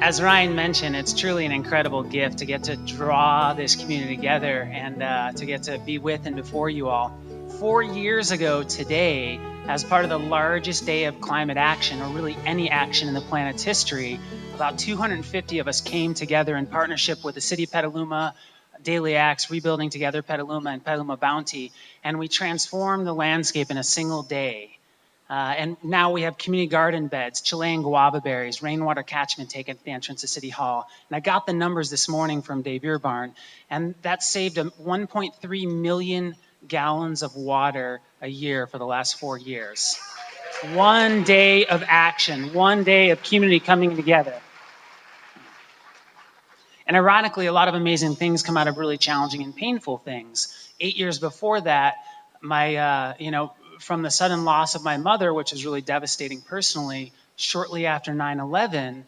As Ryan mentioned, it's truly an incredible gift to get to draw this community together and to get to be with and before you all. 4 years ago today, as part of the largest day of climate action, or really any action in the planet's history, about 250 of us came together in partnership with the City of Petaluma, Daily Acts, Rebuilding Together Petaluma, and Petaluma Bounty, and we transformed the landscape in a single day. And now we have community garden beds, Chilean guava berries, rainwater catchment tank at the entrance of City Hall. And I got the numbers this morning from Dave Beerbarn, and that saved 1.3 million gallons of water a year for the last 4 years. One day of action, one day of community coming together. And ironically, a lot of amazing things come out of really challenging and painful things. 8 years before that, from the sudden loss of my mother, which was really devastating personally, shortly after 9/11,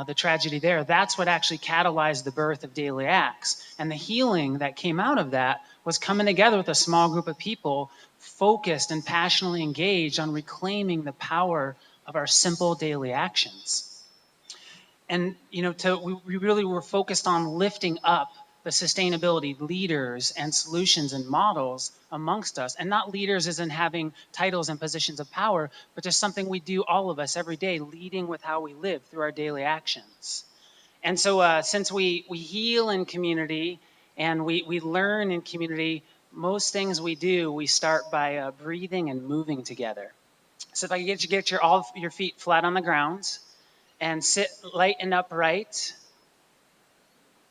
the tragedy there, that's what actually catalyzed the birth of Daily Acts. And the healing that came out of that was coming together with a small group of people focused and passionately engaged on reclaiming the power of our simple daily actions. And we really were focused on lifting up the sustainability leaders and solutions and models amongst us, and not leaders as in having titles and positions of power, but just something we do, all of us, every day, leading with how we live through our daily actions. And so since we heal in community and we learn in community, most things we do, we start by breathing and moving together. So if I could get all your feet flat on the ground, and sit light and upright.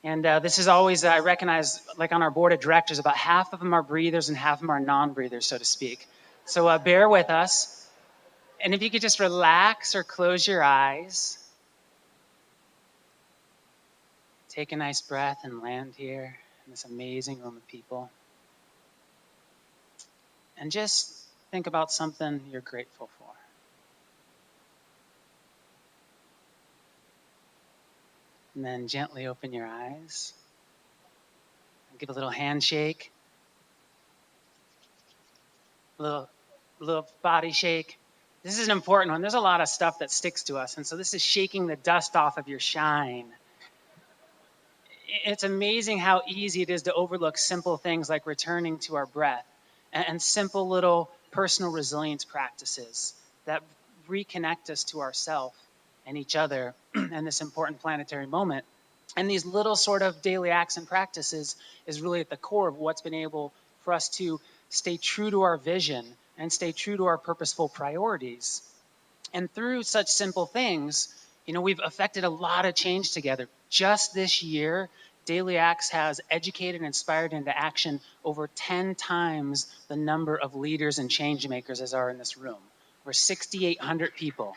And this is always, I recognize, like on our board of directors, about half of them are breathers and half of them are non-breathers, so to speak. So bear with us. And if you could just relax or close your eyes. Take a nice breath and land here in this amazing room of people. And just think about something you're grateful for. And then gently open your eyes. And give a little handshake. A little body shake. This is an important one. There's a lot of stuff that sticks to us. And so this is shaking the dust off of your shine. It's amazing how easy it is to overlook simple things like returning to our breath and simple little personal resilience practices that reconnect us to ourselves and each other in this important planetary moment. And these little sort of daily acts and practices is really at the core of what's been able for us to stay true to our vision and stay true to our purposeful priorities. And through such simple things, we've affected a lot of change together. Just this year, Daily Acts has educated and inspired into action over 10 times the number of leaders and change makers as are in this room. We're 6,800 people.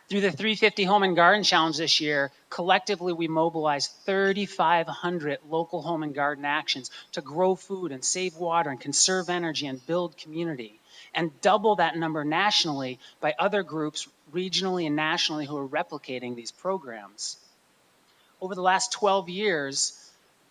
Through the 350 Home and Garden Challenge this year, collectively we mobilized 3,500 local home and garden actions to grow food and save water and conserve energy and build community, and double that number nationally by other groups regionally and nationally who are replicating these programs. Over the last 12 years,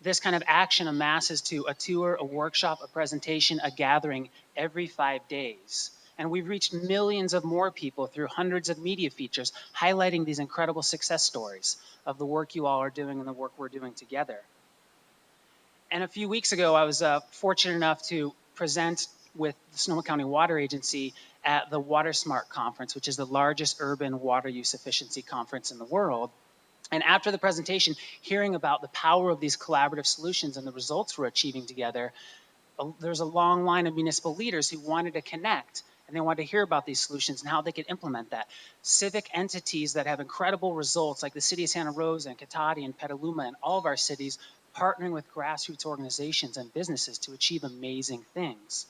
this kind of action amasses to a tour, a workshop, a presentation, a gathering every 5 days. And we've reached millions of more people through hundreds of media features highlighting these incredible success stories of the work you all are doing and the work we're doing together. And a few weeks ago, I was fortunate enough to present with the Sonoma County Water Agency at the Water Smart Conference, which is the largest urban water use efficiency conference in the world. And after the presentation, hearing about the power of these collaborative solutions and the results we're achieving together, there's a long line of municipal leaders who wanted to connect and they wanted to hear about these solutions and how they could implement that. Civic entities that have incredible results like the City of Santa Rosa and Cotati and Petaluma and all of our cities partnering with grassroots organizations and businesses to achieve amazing things.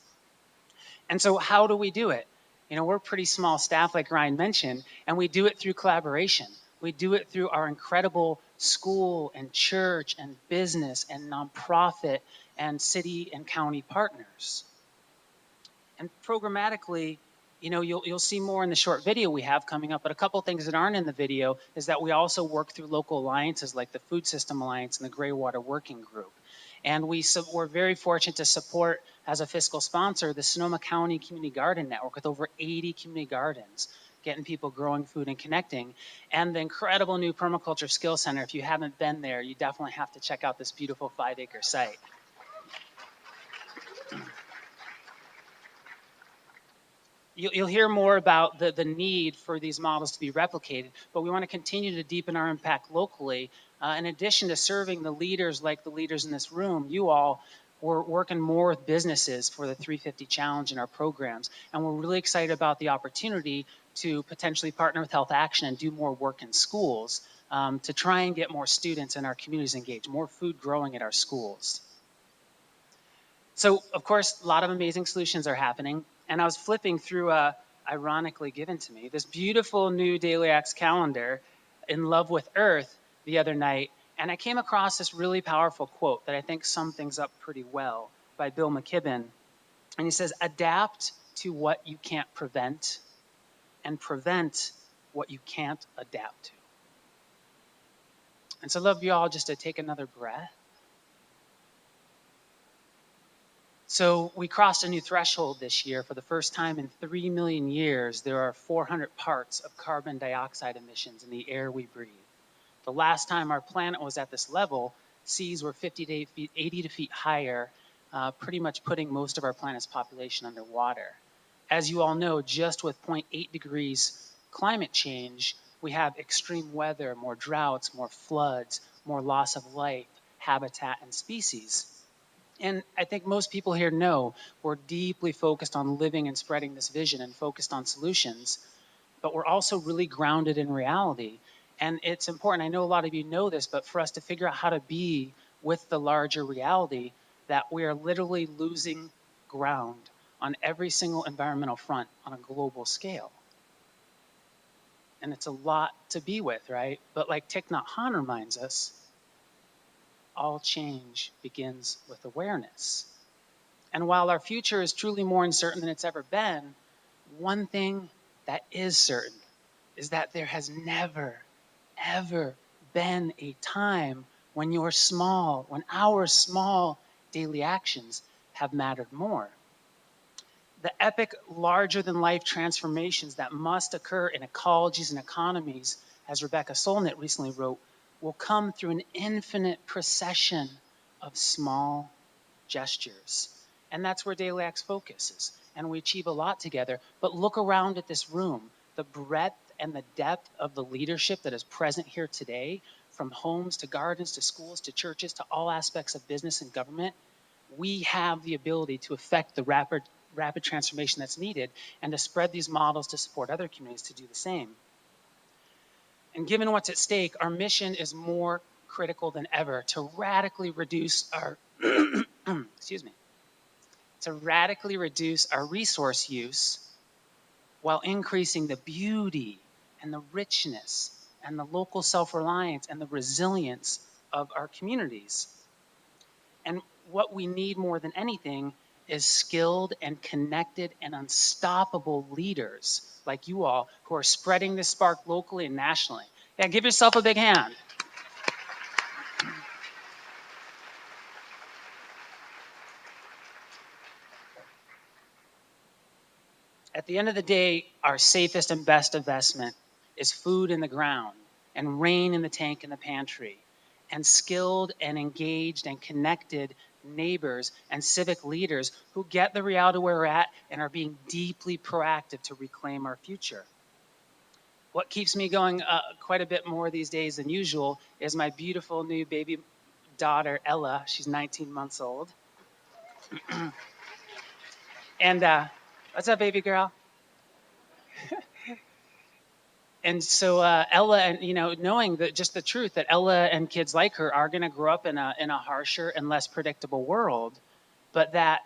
And so how do we do it? We're a pretty small staff like Ryan mentioned, and we do it through collaboration. We do it through our incredible school and church and business and nonprofit and city and county partners. And programmatically, you'll see more in the short video we have coming up, but a couple things that aren't in the video is that we also work through local alliances like the Food System Alliance and the Grey Water Working Group. And we're very fortunate to support as a fiscal sponsor, the Sonoma County Community Garden Network with over 80 community gardens, getting people growing food and connecting, and the incredible new Permaculture Skills Center. If you haven't been there, you definitely have to check out this beautiful 5-acre site. You'll hear more about the need for these models to be replicated, but we want to continue to deepen our impact locally. In addition to serving the leaders like the leaders in this room, you all, we're working more with businesses for the 350 Challenge in our programs, and we're really excited about the opportunity to potentially partner with Health Action and do more work in schools to try and get more students in our communities engaged, more food growing at our schools. So, of course, a lot of amazing solutions are happening. And I was flipping through, ironically given to me, this beautiful new Daily Acts calendar, In Love with Earth, the other night. And I came across this really powerful quote that I think sums things up pretty well by Bill McKibben. And he says, adapt to what you can't prevent and prevent what you can't adapt to. And so I'd love you all just to take another breath. So we crossed a new threshold this year. For the first time in 3 million years, there are 400 parts of carbon dioxide emissions in the air we breathe. The last time our planet was at this level, seas were 50 to 80 feet higher, pretty much putting most of our planet's population underwater. As you all know, just with 0.8 degrees climate change, we have extreme weather, more droughts, more floods, more loss of life, habitat, and species. And I think most people here know we're deeply focused on living and spreading this vision and focused on solutions, but we're also really grounded in reality. And it's important, I know a lot of you know this, but for us to figure out how to be with the larger reality that we are literally losing ground on every single environmental front on a global scale. And it's a lot to be with, right? But like Thich Nhat Hanh reminds us, all change begins with awareness. And while our future is truly more uncertain than it's ever been, one thing that is certain is that there has never, ever been a time when your small, when our small daily actions have mattered more. The epic, larger than life transformations that must occur in ecologies and economies, as Rebecca Solnit recently wrote, will come through an infinite procession of small gestures. And that's where Daily Acts focuses. And we achieve a lot together. But look around at this room. The breadth and the depth of the leadership that is present here today, from homes to gardens to schools to churches to all aspects of business and government, we have the ability to affect the rapid transformation that's needed and to spread these models to support other communities to do the same. And given what's at stake, our mission is more critical than ever to radically reduce our excuse me, to radically reduce our resource use while increasing the beauty and the richness and the local self-reliance and the resilience of our communities. And what we need more than anything is skilled and connected and unstoppable leaders like you all who are spreading this spark locally and nationally. Yeah, give yourself a big hand. At the end of the day, our safest and best investment is food in the ground and rain in the tank in the pantry and skilled and engaged and connected neighbors and civic leaders who get the reality where we're at and are being deeply proactive to reclaim our future. What keeps me going quite a bit more these days than usual is my beautiful new baby daughter, Ella. She's 19 months old. And what's up, baby girl? And so Ella, and knowing that just the truth that Ella and kids like her are going to grow up in a harsher and less predictable world, but that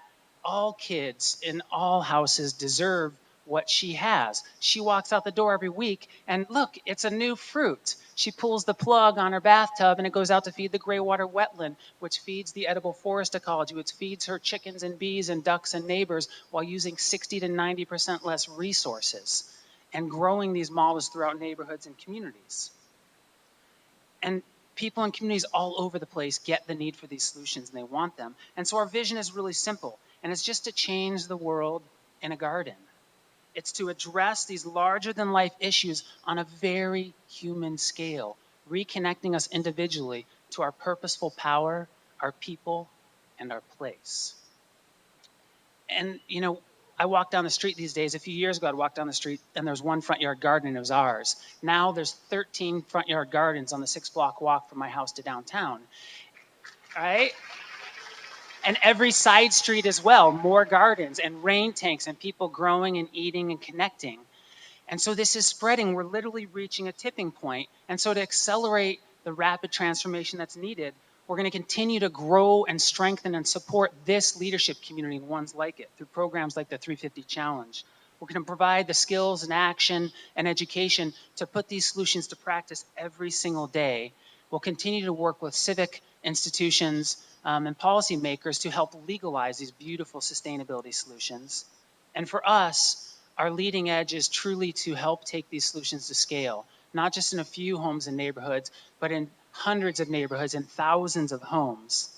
all kids in all houses deserve what she has. She walks out the door every week and look, it's a new fruit. She pulls the plug on her bathtub and it goes out to feed the graywater wetland, which feeds the edible forest ecology, which feeds her chickens and bees and ducks and neighbors while using 60 to 90% less resources and growing these models throughout neighborhoods and communities. And people in communities all over the place get the need for these solutions and they want them. And so our vision is really simple. And it's just to change the world in a garden. It's to address these larger than life issues on a very human scale, reconnecting us individually to our purposeful power, our people, and our place. And, I walk down the street these days. A few years ago, I'd walk down the street and there was one front yard garden and it was ours. Now there's 13 front yard gardens on the 6-block walk from my house to downtown, right? And every side street as well, more gardens and rain tanks and people growing and eating and connecting. And so this is spreading. We're literally reaching a tipping point. And so to accelerate the rapid transformation that's needed, we're going to continue to grow and strengthen and support this leadership community and ones like it through programs like the 350 Challenge. We're going to provide the skills and action and education to put these solutions to practice every single day. We'll continue to work with civic institutions and policymakers to help legalize these beautiful sustainability solutions. And for us, our leading edge is truly to help take these solutions to scale, not just in a few homes and neighborhoods, but in hundreds of neighborhoods and thousands of homes.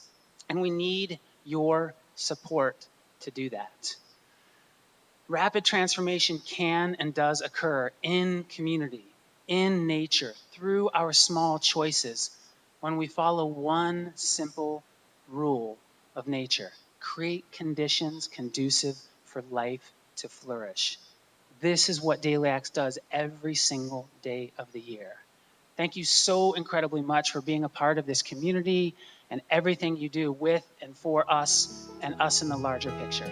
And we need your support to do that. Rapid transformation can and does occur in community, in nature, through our small choices when we follow one simple rule of nature: create conditions conducive for life to flourish. This is what Daily Acts does every single day of the year. Thank you so incredibly much for being a part of this community and everything you do with and for us and us in the larger picture.